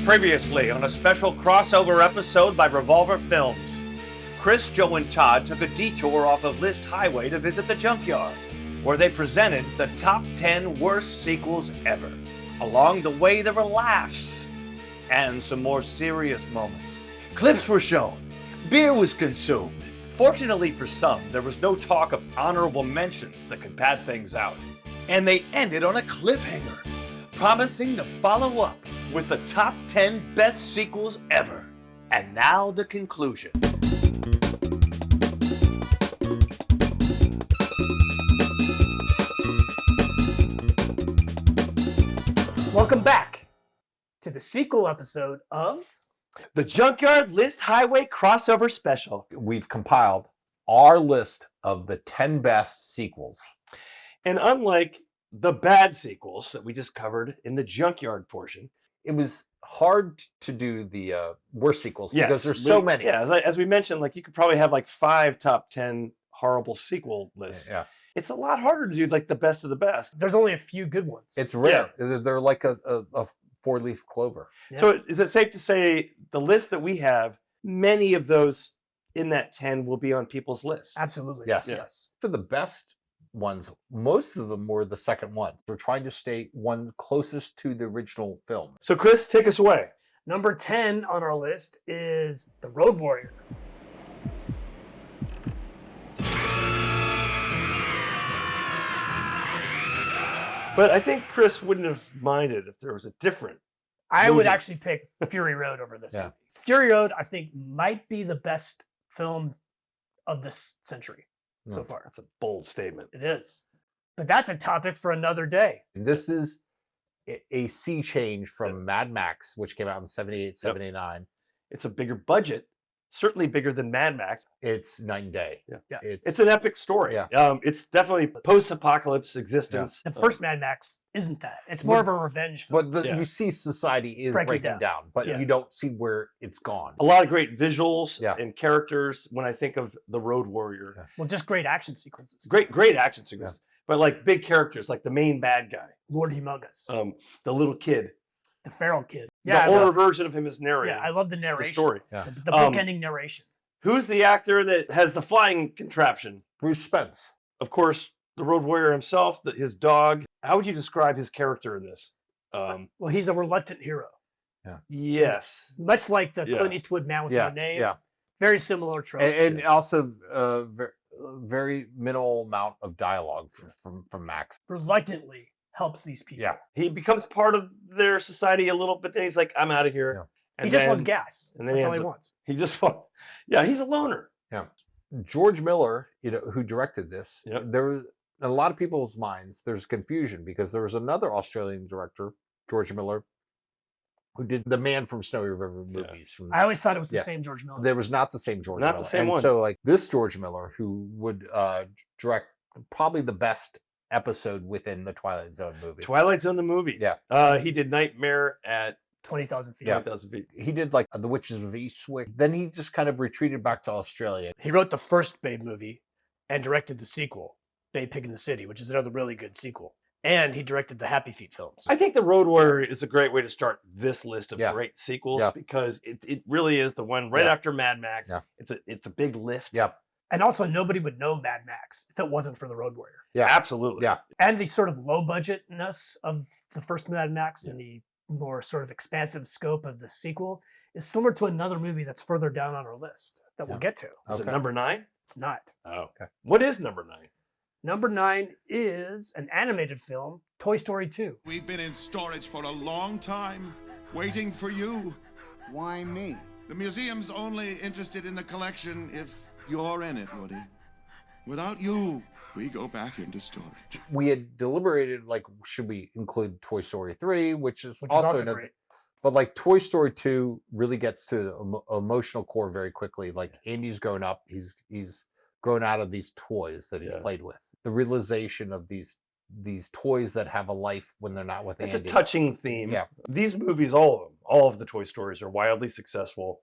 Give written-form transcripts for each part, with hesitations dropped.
Previously on a special crossover episode by Revolver Films, Chris, Joe, and Todd took a detour off of List Highway to visit the junkyard, where they presented the top 10 worst sequels ever. Along the way, there were laughs and some more serious moments. Clips were shown, beer was consumed. Fortunately for some, there was no talk of honorable mentions that could pad things out. And they ended on a cliffhanger, promising to follow up with the top 10 best sequels ever. And now the conclusion. Welcome back to the sequel episode of The Junkyard List Highway Crossover Special. We've compiled our list of the 10 best sequels. And unlike the bad sequels that we just covered in the Junkyard portion, It was hard to do the worst sequels because there's so many. Yeah, as we mentioned, like you could probably have like 5 top 10 horrible sequel lists. Yeah. It's a lot harder to do like the best of the best. there's only a few good ones. It's rare. They're like a four-leaf clover. Yeah. So is it safe to say the list that we have, many of those in that 10 will be on people's lists? Absolutely. Yes. Yes. For the best ones, most of them were the second ones. We're trying to stay one closest to the original film. So Chris, take us away. Number 10 on our list is The Road Warrior. But I think Chris wouldn't have minded if there was a different. I would Movie. actually pick Fury Road over this Yeah. movie. Fury Road, I think, might be the best film of this century so far. That's a bold statement. It is. But that's a topic for another day. This is a sea change from Mad Max, which came out in 78, 79. It's a bigger budget, certainly bigger than Mad Max. It's night and day. Yeah. It's an epic story. Yeah. It's definitely post-apocalypse existence. The first Mad Max isn't that. It's more of a revenge film. But Yeah. you see society is Breaking breaking down. down, but Yeah. you don't see where it's gone. A lot of great visuals Yeah. and characters when I think of the Road Warrior. Yeah. Well, just great action sequences. Great action sequences. But like big characters, like the main bad guy, Lord Humongous. the little kid. The feral kid. The older version of him is narrating I love the the narration. story. Yeah. The bookending narration. Who's the actor that has the flying contraption? Bruce Spence. Of course, the Road Warrior himself, his dog. How would you describe his character in this? Well, he's a reluctant hero. Yes. Much like the Yeah. Clint Eastwood Man with Yeah, No Name. yeah. Very similar trope. And also very minimal amount of dialogue from Max. Reluctantly helps these people. Yeah. He becomes part of their society a little, but then he's like, I'm out of here. Yeah. And He just then wants gas. and then That's he all he ends up- wants. He just wants, yeah, he's a loner. George Miller, who directed this, Yep. there was in a lot of people's minds, there's confusion because there was another Australian director, George Miller, who did the Man from Snowy River movies. From I always thought it was the Yeah. same George Miller. there was not the same George Not the Miller. same and one. so like this George Miller, who would direct probably the best episode within the Twilight Zone movie. Twilight Zone, the movie. Yeah. He did Nightmare at 20,000 feet. 20,000 feet. He did like The Witches of Eastwick. Then he just kind of retreated back to Australia. He wrote the first Babe movie and directed the sequel, Babe Pig in the City, which is another really good sequel. And he directed the Happy Feet films. I think the Road Warrior is a great way to start this list of Yeah. great sequels Yeah. because it really is the one right Yeah. after Mad Max. Yeah. It's a big lift. Yep. And also, nobody would know Mad Max if it wasn't for the Road Warrior. Yeah. Absolutely. Yeah. And the sort of low budgetness of the first Mad Max and the more sort of expansive scope of the sequel is similar to another movie that's further down on our list that we'll Yeah. get to. Is it Okay. number 9? It's not. Oh. Okay. What is number 9? Number 9 is an animated film, Toy Story 2. We've been in storage for a long time, waiting for you. Why me? The museum's only interested in the collection if you're in it, Woody. Without you, we go back into storage. We had deliberated, like, should we include Toy Story 3, which is Which is also another- great. But like Toy Story 2 really gets to the emotional core very quickly. Like Andy's grown up, he's grown out of these toys that he's Yeah. played with. The realization of these toys that have a life when they're not with It's Andy. a touching theme. Yeah. These movies, all of them, all of the Toy Stories are wildly successful.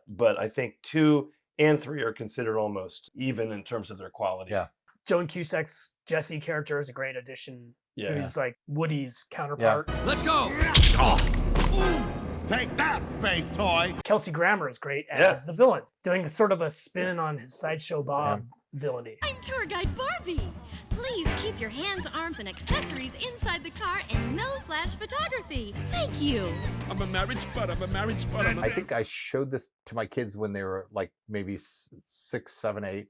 But I think 2 and 3 are considered almost even in terms of their quality. Yeah. Joan Cusack's Jessie character is a great addition. Yeah. Who's like Woody's counterpart. Let's go! Oh. Take that, space toy! Kelsey Grammer is great as the villain, doing sort of a spin on his Sideshow Bob villainy. I'm tour guide Barbie. Please keep your hands, arms, and accessories inside the car and no flash photography. Thank you. I'm a married spud. I think I showed this to my kids when they were like maybe 6, 7, 8.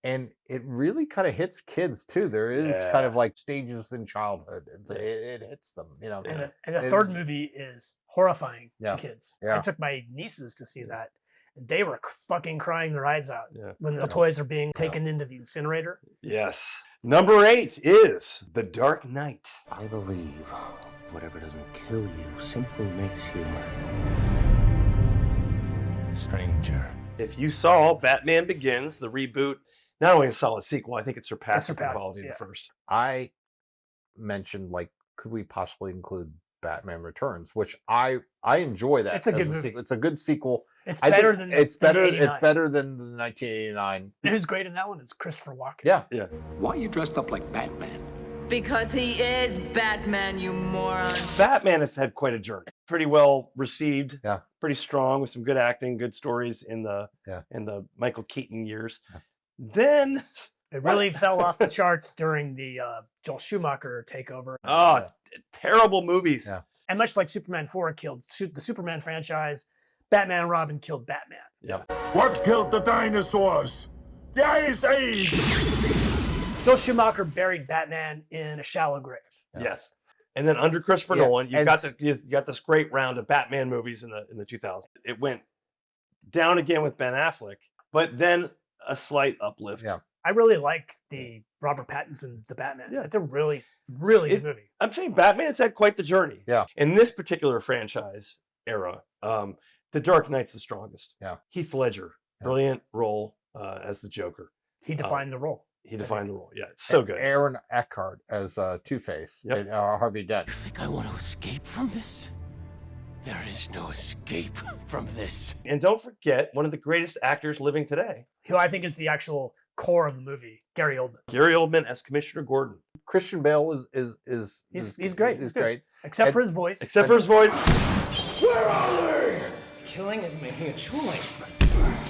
And it really kind of hits kids too. There is kind of like stages in childhood. It hits them, you know. And the third movie is horrifying to kids. Yeah. I took my nieces to see that. And they were fucking crying their eyes out when the Yeah. toys are being taken into the incinerator. Yes. Number 8 is The Dark Knight. I believe whatever doesn't kill you simply makes you stranger. If you saw Batman Begins, the reboot, not only a solid sequel, I think it surpasses the surpasses, quality yeah. of the first. I mentioned like, could we possibly include Batman Returns, which I enjoy that. It's a as good movie. sequel. It's a good sequel. It's I think better than it's than better. 89. It's better than the 1989. And who's great in that one is Christopher Walken. Yeah. Why are you dressed up like Batman? Because he is Batman, you moron. Batman has had quite a journey. Pretty well received. Yeah. Pretty strong with some good acting, good stories in the Yeah. Michael Keaton years. Then It really fell off the charts during the Joel Schumacher takeover. terrible movies. Yeah. And much like Superman 4 killed the Superman franchise, Batman and Robin killed Batman. Yeah. What killed the dinosaurs? The Ice Age! Joel Schumacher buried Batman in a shallow grave. Yes. And then under Christopher Nolan, you've got this great round of Batman movies in the 2000s. It went down again with Ben Affleck, but then a slight uplift. Yeah. I really like the Robert Pattinson The Batman. Yeah. It's a really, really good movie. I'm saying Batman has had quite the journey. Yeah. In this particular franchise era, The Dark Knight's the strongest. Yeah. Heath Ledger, brilliant role as the Joker. He defined the role. He defined the role. Yeah, it's so good. Aaron Eckhart as Two-Face and Harvey Dent. You think I want to escape from this? There is no escape from this. And don't forget one of the greatest actors living today, Who I think is the actual core of the movie, Gary Oldman. Gary Oldman as Commissioner Gordon. Christian Bale is He's great. He's great. Except for his voice. Except for his voice. Where are they? Killing is making a choice.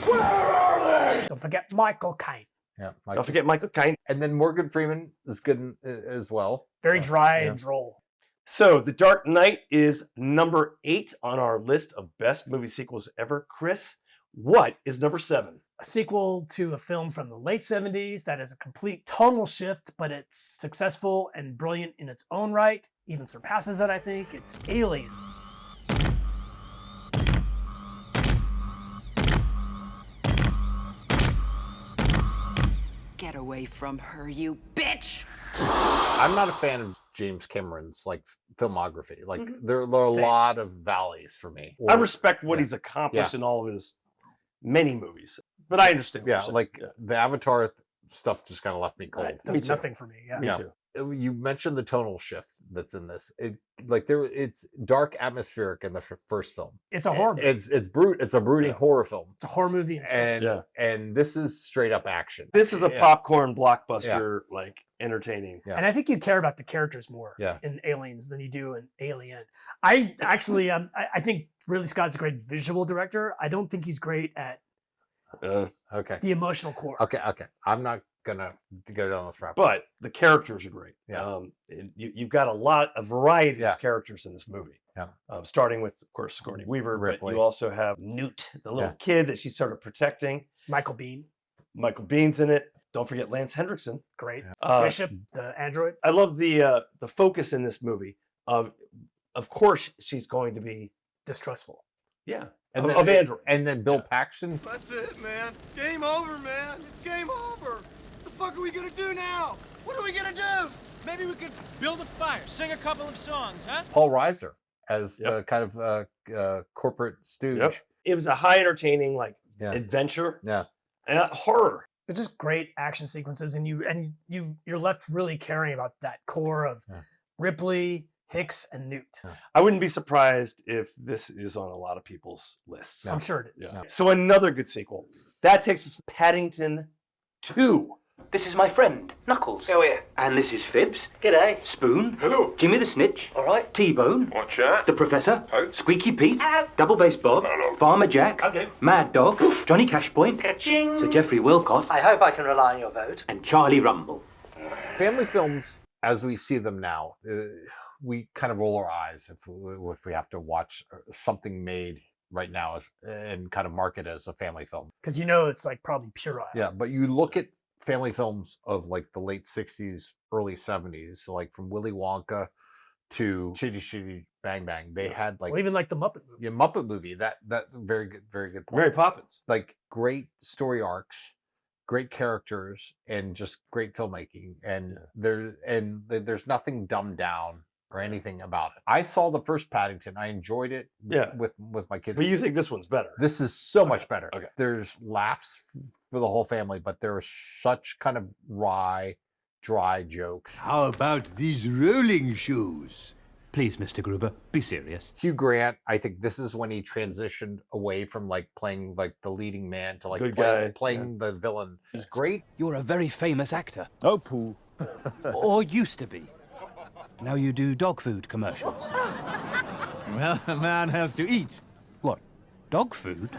Where are they? Don't forget Michael Caine. Yeah. Don't forget Michael Caine. And then Morgan Freeman is good as well. Very dry and droll. So The Dark Knight is number 8 on our list of best movie sequels ever. Chris, what is number 7? A sequel to a film from the late 70s that is a complete tonal shift, but it's successful and brilliant in its own right. Even surpasses it, I think. It's Aliens. Get away from her, you bitch! I'm not a fan of James Cameron's like filmography. Like there are a Same. lot of valleys for me. I respect what he's accomplished in all of his many movies, but I understand. what Yeah, you're saying. like the Avatar stuff just kind of left me cold. It does nothing for me. Yeah. Me Yeah. too. You mentioned the tonal shift that's in this. It's dark, atmospheric in the first film. It's a horror movie. It's a brooding horror film, It's a horror movie in space. and this is straight up action. This is a popcorn blockbuster, like entertaining. Yeah. And I think you care about the characters more in Aliens than you do in Alien. I actually, I think Ridley Scott's a great visual director. I don't think he's great at Okay. the emotional core. Okay. I'm not gonna go down this route. But the characters are great. Yeah. You've got a variety of characters in this movie. Yeah. Starting with, of course, Sigourney Weaver, but Ripley. you also have Newt, the little kid that she's sort of protecting. Michael Biehn, Michael Bihn's in it. Don't forget Lance Hendrickson. great. Uh, Bishop, the android. I love the focus in this movie. Of course, she's going to be Distrustful. of androids. And then Bill Paxton. That's it, man. Game over, man. It's game over. What the fuck are we gonna do now? What are we gonna do? Maybe we could build a fire, sing a couple of songs, huh? Paul Reiser as the kind of corporate stooge. It was a high entertaining Yeah. adventure Yeah. and horror. They're just great action sequences, and you're left really caring about that core of Ripley, Hicks, and Newt. I wouldn't be surprised if this is on a lot of people's lists. I'm sure it is. Yeah. So another good sequel. That takes us to Paddington 2. This is my friend, Knuckles. Oh, yeah. And this is Fibs. G'day. Spoon. Hello. Jimmy the Snitch. All right. T-Bone. Watch out. The Professor. Ho. Squeaky Pete. Hello. Double Bass Bob. Hello. Farmer Jack. Okay. Mad Dog. Johnny Cashpoint. Ka-ching. Sir Geoffrey Wilcott. I hope I can rely on your vote. And Charlie Rumble. Family films, as we see them now, we kind of roll our eyes if we have to watch something made right now and kind of market as a family film. Because you know it's like probably puerile. Yeah, but you look at family films of like the late 60s, early 70s, so like from Willy Wonka to Chitty Chitty Bang Bang, they had like... Or even like the Muppet movie. Yeah, Muppet movie, that very good point. Mary Poppins. Like great story arcs, great characters, and just great filmmaking. And there's nothing dumbed down or anything about it. I saw the first Paddington. I enjoyed it with my kids. But you think this one's better? This is so much better. Okay. There's laughs for the whole family, but there are such kind of wry, dry jokes. How about these rolling shoes? Please, Mr. Gruber, be serious. Hugh Grant, I think this is when he transitioned away from like playing like the leading man to like playing the villain. It's great. You're a very famous actor. Oh, poo. Or used to be. Now you do dog food commercials. Well, a man has to eat. What? Dog food?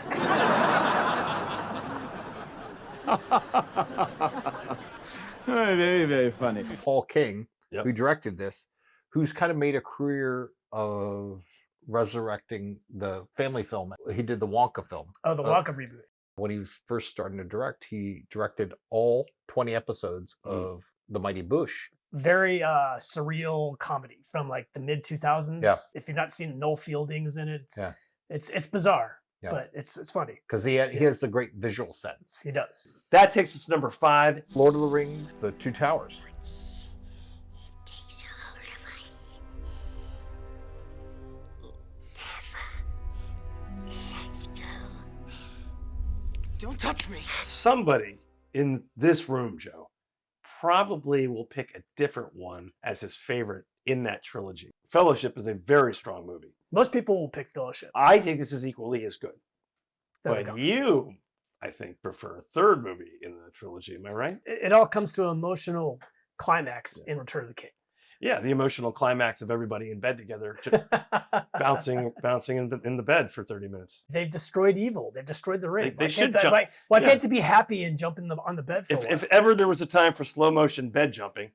Very, very funny. Paul King, who directed this, who's kind of made a career of resurrecting the family film. He did the Wonka film. Oh, the Wonka reboot. When he was first starting to direct, he directed all 20 episodes of The Mighty Boosh. Very surreal comedy from like the mid 2000s. Yeah. If you've not seen Noel Fielding's in it, it's bizarre, but it's funny. Because he has a great visual sense. He does. That takes us to number 5. Lord of the Rings, The Two Towers. Takes a hold of us. Never lets go. Don't touch me. Somebody in this room, Joe, probably will pick a different one as his favorite in that trilogy. Fellowship is a very strong movie. Most people will pick Fellowship. I think this is equally as good. There we But go. you, I think, prefer a third movie in the trilogy. Am I right? It all comes to an emotional climax in Return of the King. Yeah, the emotional climax of everybody in bed together, just bouncing in the bed for 30 minutes. They've destroyed evil. They've destroyed the ring. They should jump. Why can't they be happy and jump on the bed for a while? If ever there was a time for slow motion bed jumping,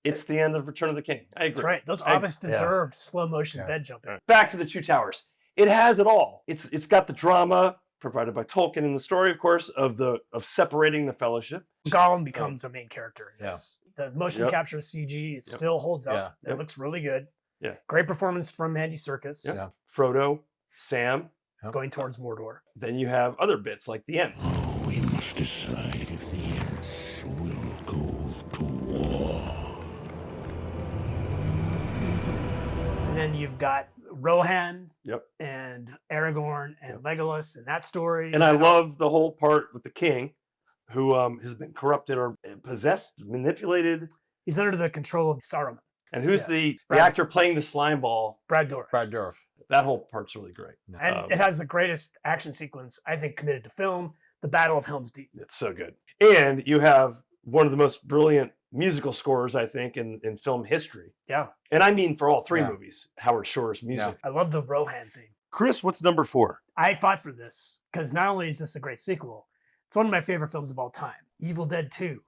it's the end of Return of the King. I agree. That's right. Those obvious deserved slow motion bed jumping. Back to the Two Towers. It has it all. It's got the drama provided by Tolkien in the story, of course, of separating the Fellowship. Gollum becomes a main character. Yeah. The motion capture CG it still holds up. It looks really good. Yeah. Great performance from Andy Serkis. Yeah. Frodo, Sam. Going towards Mordor. Then you have other bits like the Ents. We must decide if the Ents will go to war. And then you've got Rohan Yep. and Aragorn and Legolas and that story. And I love the whole part with the king, who has been corrupted or possessed, manipulated. He's under the control of Saruman. And who's the actor playing the slime ball? Brad Dourif. Brad Dourif. That whole part's really great. And it has the greatest action sequence, I think, committed to film, the Battle of Helm's Deep. It's so good. And you have one of the most brilliant musical scores, I think, in film history. Yeah. And I mean for all 3 movies, Howard Shore's music. I love the Rohan theme. Chris, what's number 4? I fought for this because not only is this a great sequel, it's one of my favorite films of all time, Evil Dead 2.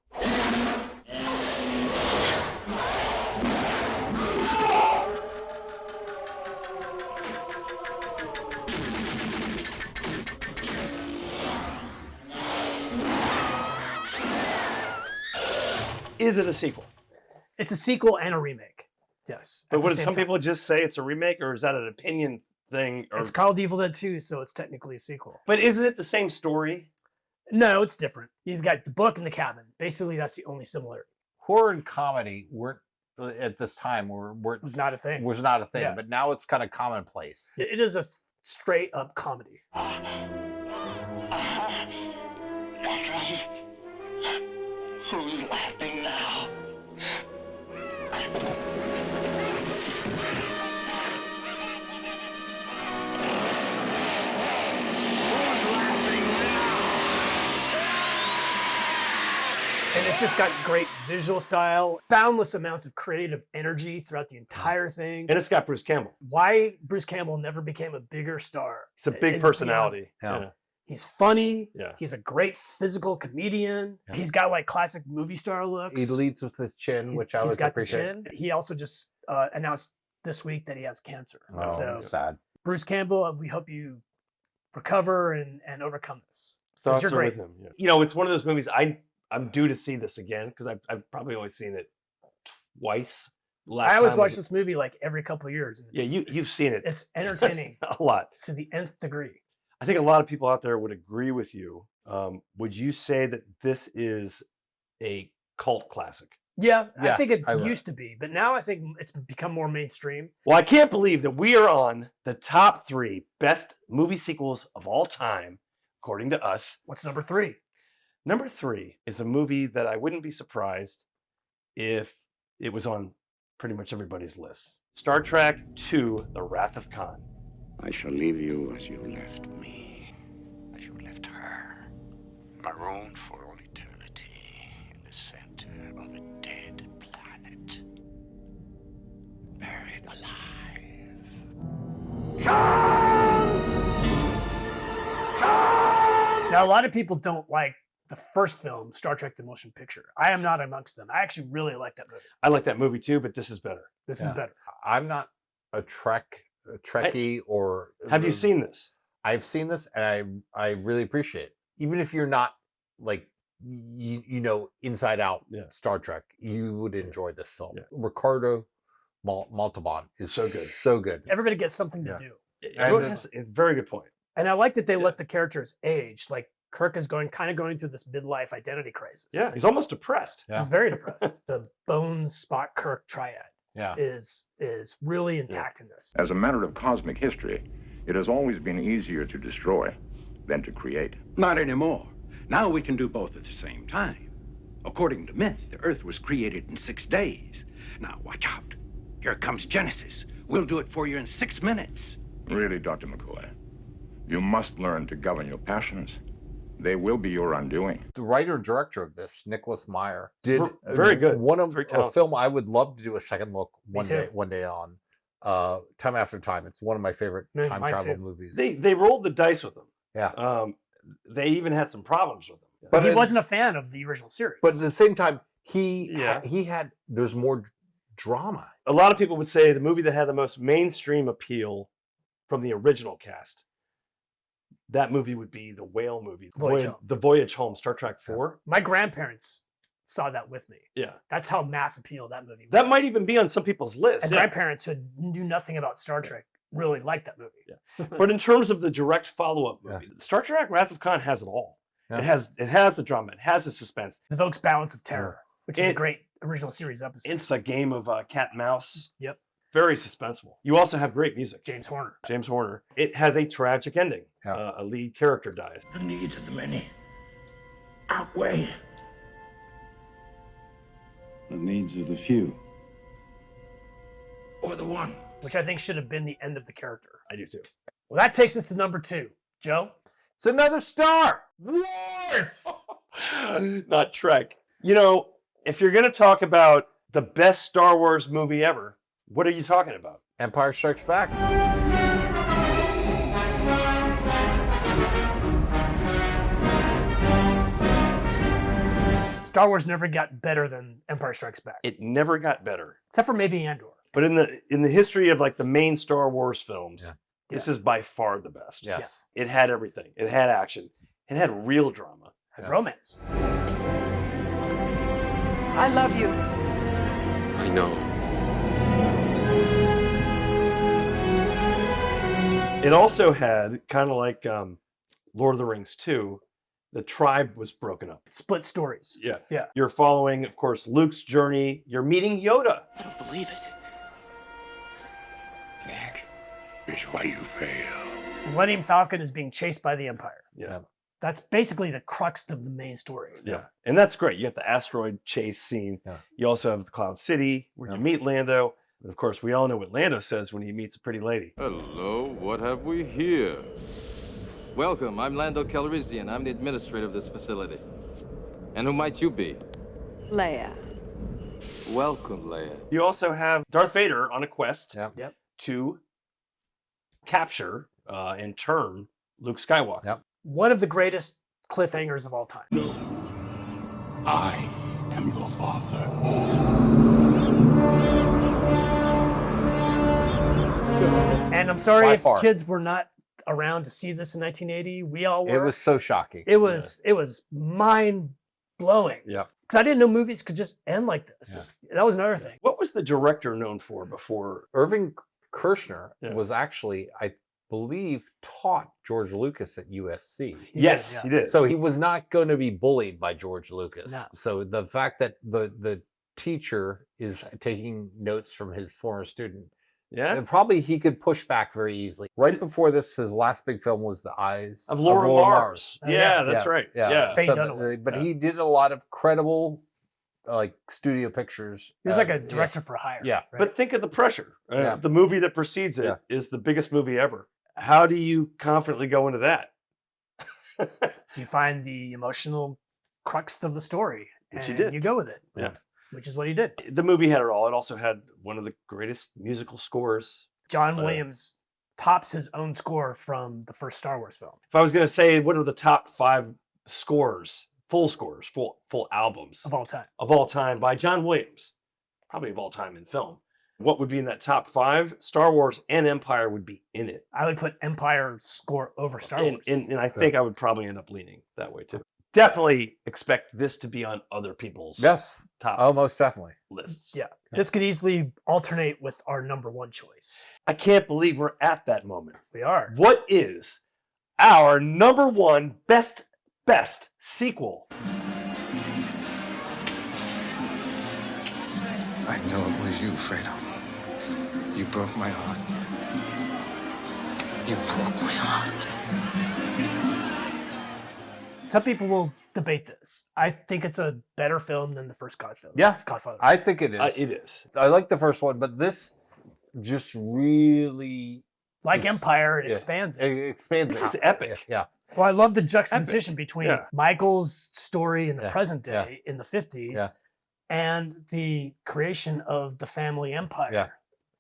Is it a sequel? It's a sequel and a remake. Yes. But what some people just say it's a remake, or is that an opinion thing? Or... It's called Evil Dead 2, so it's technically a sequel. But isn't it the same story? No, it's different. You've got the book and the cabin. Basically, that's the only similarity. Horror and comedy weren't at this time was not a thing. Was not a thing, Yeah. but now it's kind of commonplace. It is a straight up comedy. That's right. Who's laughing now? And It's just got great visual style, boundless amounts of creative energy throughout the entire thing. And it's got Bruce Campbell. Why Bruce Campbell never became a bigger star. He's a big personality. Yeah. He's funny. Yeah. He's a great physical comedian. Yeah. He's got like classic movie star looks. He leads with his chin, which I always appreciate. He's got the chin. He also just announced this week that he has cancer. Oh, so, that's sad. Bruce Campbell, we hope you recover and overcome this. Thoughts are with him. Yeah. You know, it's one of those movies I'm due to see this again because I've probably only seen it twice. I always watch this movie like every couple of years. And you've seen it. It's entertaining a lot to the nth degree. I think a lot of people out there would agree with you. Would you say that this is a cult classic? Yeah, I think it used to be, but now I think it's become more mainstream. Well, I can't believe that we are on the top 3 best movie sequels of all time, according to us. What's number 3? Number 3 is a movie that I wouldn't be surprised if it was on pretty much everybody's list. Star Trek II, The Wrath of Khan. I shall leave you as you left me, as you left her, marooned for all eternity in the center of a dead planet, buried alive. Now, a lot of people don't like the first film, Star Trek The Motion Picture. I am not amongst them. I actually really like that movie. I like that movie too, but this is better. This is better. I'm not a Trekkie or... Have you seen this? I've seen this and I really appreciate it. Even if you're not like, you know, inside out Star Trek, you would enjoy this film. Yeah. Ricardo Montalban is so good. So good. Everybody gets something to do. It's a very good point. And I like that they let the characters age. Like Kirk is going through this midlife identity crisis. Yeah, he's almost depressed. He's very depressed. The Bones, Spock, Kirk triad is really intact in this. As a matter of cosmic history, it has always been easier to destroy than to create. Not anymore. Now we can do both at the same time. According to myth, the Earth was created in 6 days. Now watch out. Here comes Genesis. We'll do it for you in 6 minutes. Really, Dr. McCoy, you must learn to govern your passions. They will be your undoing. The writer and director of this, Nicholas Meyer, did very good. A film I would love to do a second look one day on. Time After Time. It's one of my favorite time travel movies. They rolled the dice with them. Yeah. They even had some problems with them. But he wasn't a fan of the original series. But at the same time, there's more drama. A lot of people would say the movie that had the most mainstream appeal from the original cast, that movie would be the whale movie, The Voyage Home, Star Trek IV. My grandparents saw that with me. Yeah. That's how mass appeal that movie was. That might even be on some people's list. And grandparents who knew nothing about Star Trek really liked that movie. Yeah. But in terms of the direct follow-up movie, Star Trek Wrath of Khan has it all. Yeah. It has the drama, it has the suspense. It evokes Balance of Terror, which is a great original series episode. It's a game of cat and mouse. Yep. Very suspenseful. You also have great music. James Horner. It has a tragic ending. A lead character dies. The needs of the many outweigh the needs of the few. Or the one. Which I think should have been the end of the character. I do too. Well, that takes us to number 2. Joe? It's another Star Wars! Not Trek. You know, if you're going to talk about the best Star Wars movie ever, what are you talking about? Empire Strikes Back. Star Wars never got better than Empire Strikes Back. It never got better. Except for maybe Andor. But in the history of like the main Star Wars films, this is by far the best. Yes. It had everything. It had action. It had real drama. It had romance. I love you. I know. It also had, kind of like Lord of the Rings 2, the tribe was broken up. Split stories. Yeah. Yeah. You're following, of course, Luke's journey. You're meeting Yoda. I don't believe it. That is why you fail. The Millennium Falcon is being chased by the Empire. Yeah. That's basically the crux of the main story. Yeah. And that's great. You got the asteroid chase scene. Yeah. You also have the Cloud City, where you meet Lando. And of course, we all know what Lando says when he meets a pretty lady. Hello, what have we here? Welcome, I'm Lando Calrissian. I'm the administrator of this facility. And who might you be? Leia. Welcome, Leia. You also have Darth Vader on a quest Yep. to capture and turn Luke Skywalker. Yep. One of the greatest cliffhangers of all time. I am your father. And I'm sorry By if far. kids were not around to see this in 1980. We all were. It was so shocking. It was mind blowing. Yeah. Because I didn't know movies could just end like this. That was another thing. What was the director known for before? Irving Kershner Yeah. was actually, I believe, taught George Lucas at USC. Yes, he did. So he was not going to be bullied by George Lucas. No. So the fact that the teacher is taking notes from his former student, and probably he could push back very easily. Right before this, his last big film was The Eyes Of Laura Mars. Yeah, that's right. Yeah. Faye So, Dunaway. but he did a lot of credible, like studio pictures. He was like a director for hire. Yeah. right? But think of the pressure. Yeah. The movie that precedes it is the biggest movie ever. How do you confidently go into that? Do you find the emotional crux of the story? Which he and did. You go with it. Yeah. Which is what he did. The movie had it all. It also had one of the greatest musical scores. John Williams tops his own score from the first Star Wars film. If I was going to say, what are the top 5 scores, full albums Of all time. of all time by John Williams, probably of all time in film? What would be in that top 5? Star Wars and Empire would be in it. I would put Empire score over Star Wars. And I think I would probably end up leaning that way too. Definitely expect this to be on other people's top Oh, most definitely. lists. Yeah. This could easily alternate with our number one choice. I can't believe we're at that moment. We are. What is our number 1 best sequel? I know it was you, Fredo. You broke my heart. You broke my heart. Some people will debate this. I think it's a better film than the first Godfather. Yeah, Godfather. I think it is. It is. I like the first one, but this just really Like is- Empire, it yeah. expands it. It expands. This it. is epic. Yeah. Well, I love the juxtaposition between Yeah. Michael's story in the Yeah. present Yeah. day in the 50s Yeah. and the creation of the family empire Yeah.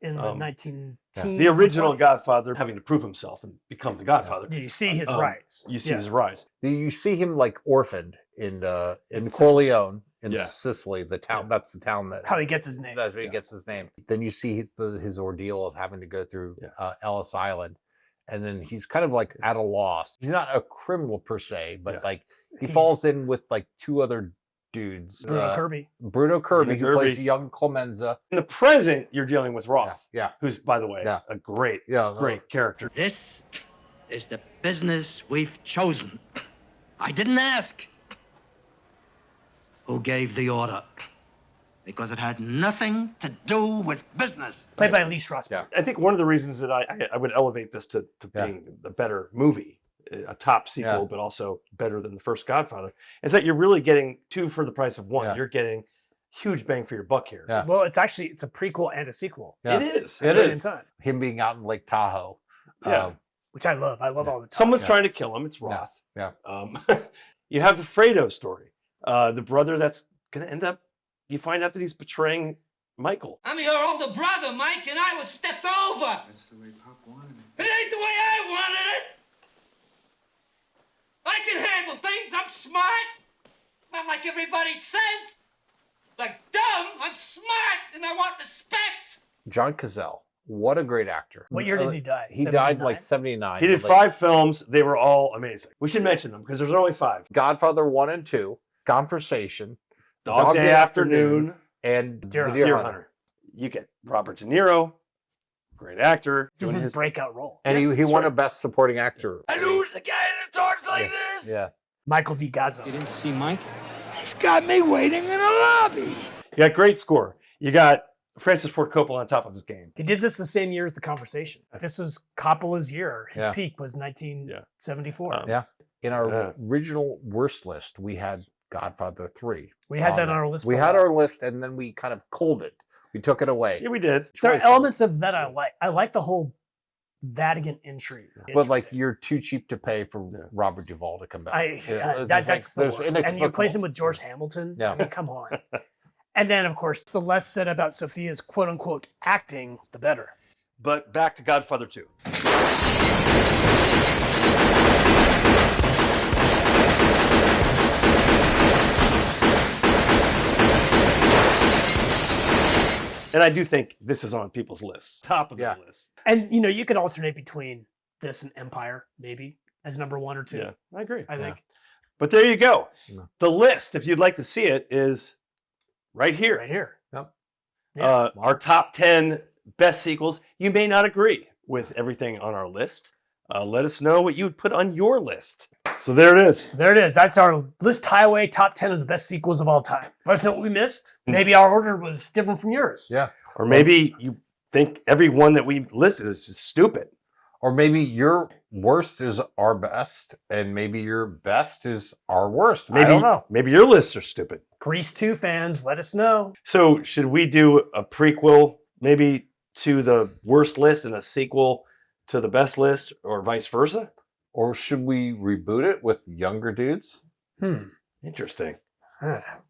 in the 19 teens. The original and 20s. Godfather having to prove himself and become the Godfather. You see his rise. You see Yeah. his rise. You see him like orphaned in Sicily. Corleone in Yeah. Sicily, the town. That's the town that How he gets his name. That's where he gets his name. Then you see his ordeal of having to go through Ellis Island, and then he's kind of like at a loss. He's not a criminal per se, but like he He's- falls in with like 2 other dudes. Bruno Kirby. Bruno Kirby, who Kirby. plays young Clemenza. In the present, you're dealing with Roth, Yeah. who's, by the way, a great character. This is the business we've chosen. I didn't ask. Who gave the order? Because it had nothing to do with business. Played by Lee Strasberg. I think one of the reasons that I would elevate this to being a better movie, a top sequel, but also better than the first Godfather, is that you're really getting 2 for the price of 1. Yeah. You're getting huge bang for your buck here. Yeah. Well, it's a prequel and a sequel. Yeah. It is. At It the is. same time. Him being out in Lake Tahoe. Yeah. Which I love. I love all the time. Someone's trying to kill him. It's Roth. Yeah. You have the Fredo story. The brother that's going to end up, you find out that he's betraying Michael. I'm your older brother, Mike, and I was stepped over. That's the way Pop wanted it. It ain't the way I wanted it. I can handle things. I'm smart. Not like everybody says. Like dumb. I'm smart, and I want respect. John Cazale. What a great actor. What year did he die? He died like 79. He did 5 films. They were all amazing. We should mention them because there's only 5. Godfather 1 and 2, Conversation, Dog Day Afternoon, and Deer The Hunter. Deer Hunter. Hunter. You get Robert De Niro, great actor. This is doing his breakout role. And he won a Best Supporting Actor. I know who's the guy that talks like this. Yeah. Michael V. Gazzo. You didn't see Mike? He's got me waiting in the lobby. You got great score. You got Francis Ford Coppola on top of his game. He did this the same year as The Conversation. This was Coppola's year. His Yeah. peak was 1974. Yeah. In our original worst list, we had Godfather 3. We had that on our list We for a had while. our list, and then we kind of culled it. We took it away. Yeah, we did. There are Choice. elements of that I like. I like the whole Vatican intrigue. But like you're too cheap to pay for Robert Duvall to come back. That's the worst. And you replace him with George Hamilton. Yeah. I mean, come on. And then, of course, the less said about Sophia's quote unquote acting, the better. But back to Godfather 2. And I do think this is on people's lists, top of the list. And, you know, you could alternate between this and Empire, maybe, as number 1 or 2. Yeah, I agree. I think. But there you go. The list, if you'd like to see it, is right here. Right here. Yep. Our top 10 best sequels. You may not agree with everything on our list. Let us know what you would put on your list. So there it is. There it is. That's our List Highway top 10 of the best sequels of all time. Let us know what we missed. Maybe our order was different from yours. Yeah. Or maybe you think every one that we listed is just stupid. Or maybe your worst is our best, and maybe your best is our worst. Maybe, I don't know. Maybe your lists are stupid. Grease 2 fans, let us know. So should we do a prequel maybe to the worst list and a sequel to the best list, or vice versa? Or should we reboot it with younger dudes? Interesting.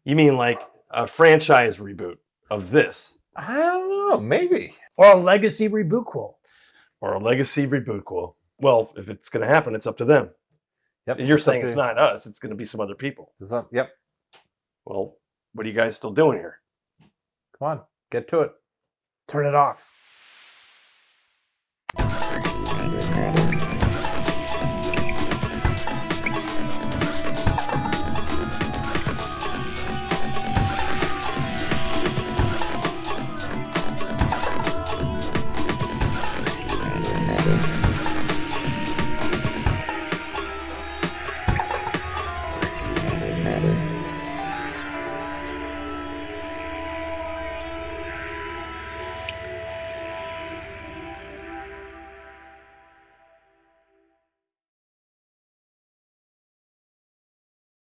You mean like a franchise reboot of this? I don't know. Maybe. Or a legacy rebootquel. Or a legacy rebootquel. Well, if it's going to happen, it's up to them. Yep. You're saying it's not us. It's going to be some other people. Yep. Well, what are you guys still doing here? Come on. Get to it. Turn it off.